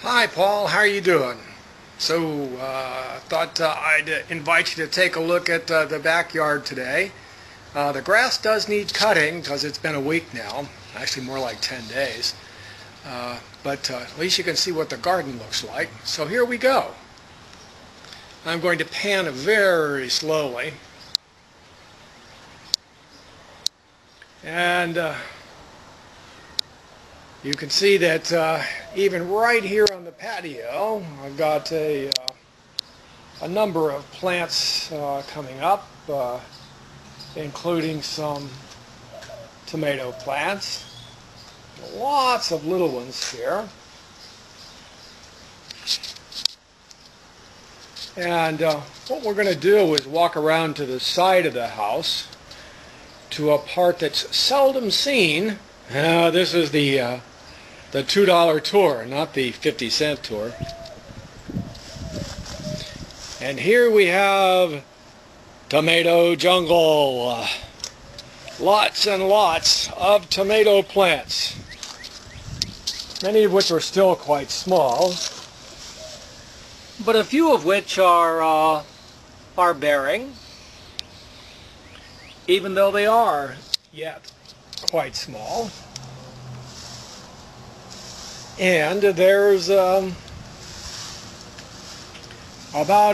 Hi Paul, how are you doing? Thought I'd invite you to take a look at the backyard today. The grass does need cutting because it's been a week now, actually more like 10 days. But at least you can see what the garden looks like. So here we go. I'm going to pan very slowly. And you can see that even right here on the patio, I've got a number of plants coming up, including some tomato plants. Lots of little ones here. And what we're going to do is walk around to the side of the house to a part that's seldom seen. This is the $2 tour, not the 50-cent tour. And here we have tomato jungle. Lots and lots of tomato plants, many of which are still quite small, but a few of which are bearing, even though they are yet quite small. And there's about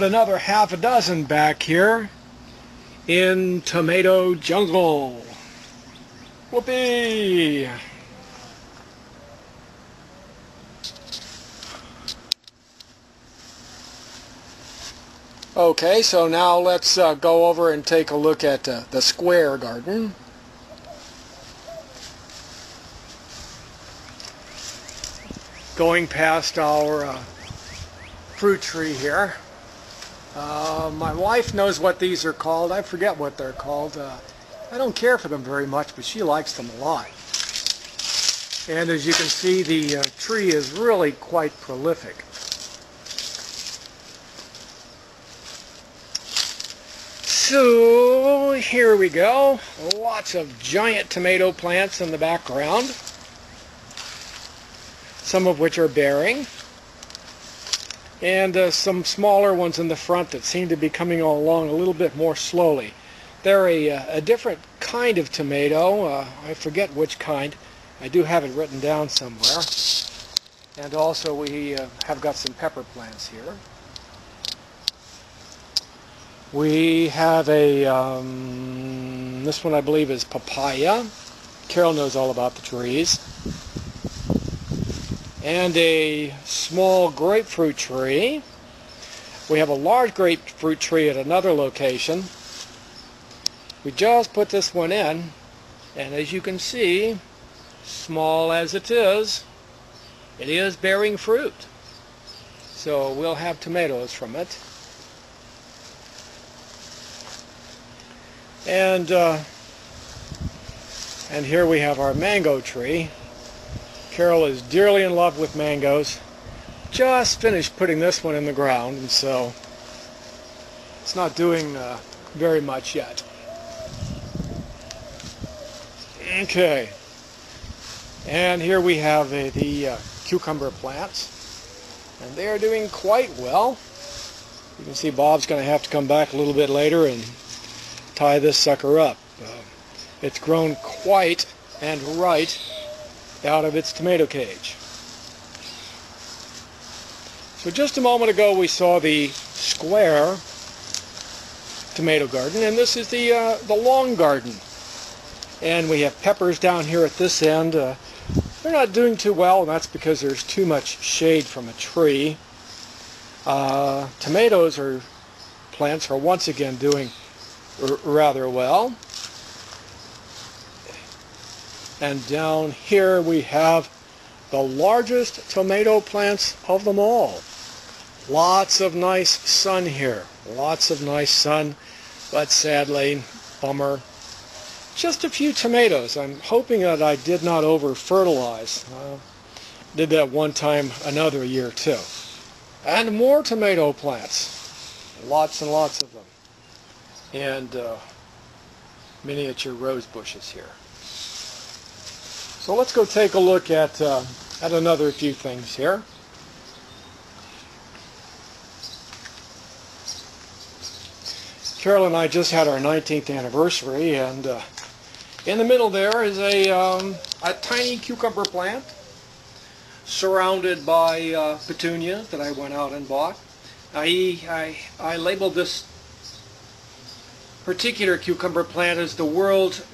another half a dozen back here in tomato jungle. Whoopee! Okay, so now let's go over and take a look at the square garden. Going past our fruit tree here. My wife knows what these are called. I forget what they're called. I don't care for them very much, but she likes them a lot. And as you can see, the tree is really quite prolific. So here we go. Lots of giant tomato plants in the background, some of which are bearing, and some smaller ones in the front that seem to be coming along a little bit more slowly. They're a different kind of tomato. I forget which kind. I do have it written down somewhere. And also we have got some pepper plants here. We have this one I believe is papaya. Carol knows all about the trees. And a small grapefruit tree. We have a large grapefruit tree at another location. We just put this one in, and as you can see, small as it is bearing fruit. So we'll have tomatoes from it. And here we have our mango tree. Carol is dearly in love with mangoes. Just finished putting this one in the ground, and so it's not doing very much yet. Okay. And here we have the cucumber plants, and they are doing quite well. You can see Bob's going to have to come back a little bit later and tie this sucker up. It's grown quite and right out of its tomato cage. So just a moment ago we saw the square tomato garden, and this is the long garden. And we have peppers down here at this end. They're not doing too well, and that's because there's too much shade from a tree. Tomatoes or plants are once again doing rather well. And down here we have the largest tomato plants of them all. Lots of nice sun here. Lots of nice sun, but sadly, bummer. Just a few tomatoes. I'm hoping that I did not over-fertilize. Did that one time another year too. And more tomato plants. Lots and lots of them. And miniature rose bushes here. So let's go take a look at another few things here. Carol and I just had our 19th anniversary, and in the middle there is a tiny cucumber plant surrounded by petunia that I went out and bought. I labeled this particular cucumber plant as the world's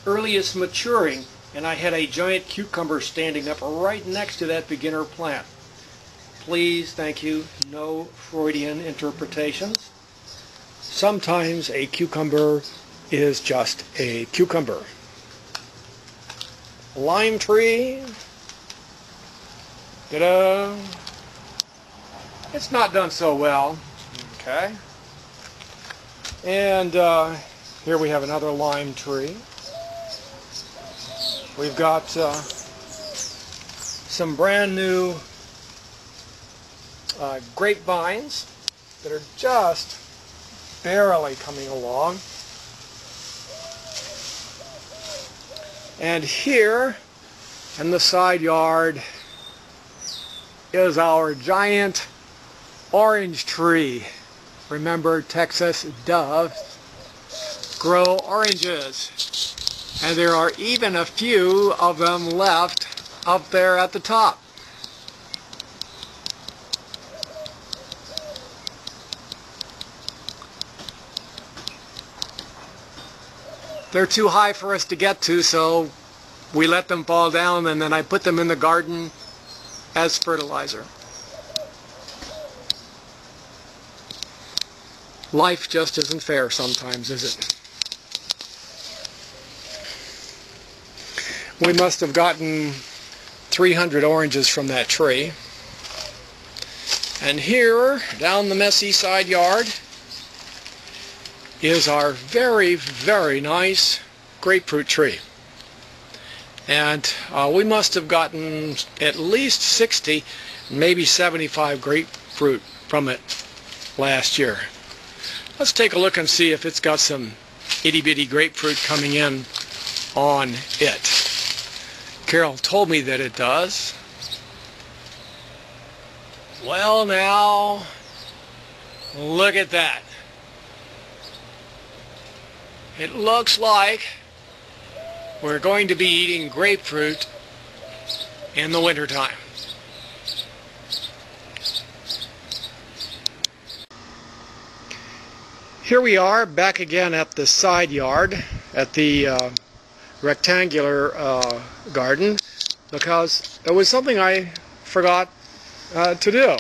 earliest maturing, and I had a giant cucumber standing up right next to that beginner plant. Please, thank you, no Freudian interpretations. Sometimes a cucumber is just a cucumber. Lime tree. Ta-da! It's not done so well. Okay. And here we have another lime tree. We've got some brand new grapevines that are just barely coming along. And here in the side yard is our giant orange tree. Remember, Texas doves grow oranges. And there are even a few of them left up there at the top. They're too high for us to get to, so we let them fall down, and then I put them in the garden as fertilizer. Life just isn't fair sometimes, is it? We must have gotten 300 oranges from that tree. And here, down the messy side yard, is our very, very nice grapefruit tree. And we must have gotten at least 60, maybe 75 grapefruit from it last year. Let's take a look and see if it's got some itty-bitty grapefruit coming in on it. Carol told me that it does. Well, now, look at that. It looks like we're going to be eating grapefruit in the wintertime. Here we are back again at the side yard, at the rectangular garden, because there was something I forgot to do,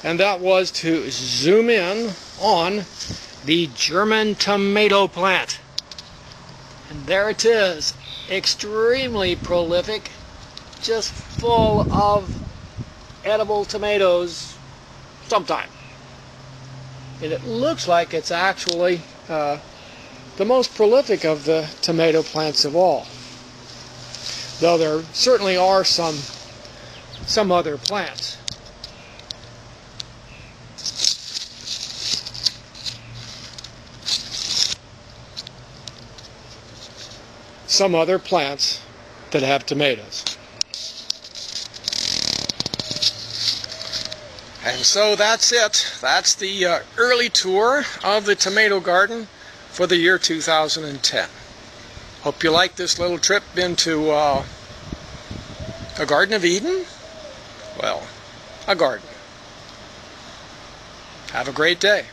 and that was to zoom in on the German tomato plant. And there it is, extremely prolific, just full of edible tomatoes sometime. And it looks like it's actually the most prolific of the tomato plants of all. Though there certainly are some other plants. Some other plants that have tomatoes. And so that's it. That's the early tour of the tomato garden for the year 2010. Hope you like this little trip into a Garden of Eden? Well, a garden. Have a great day.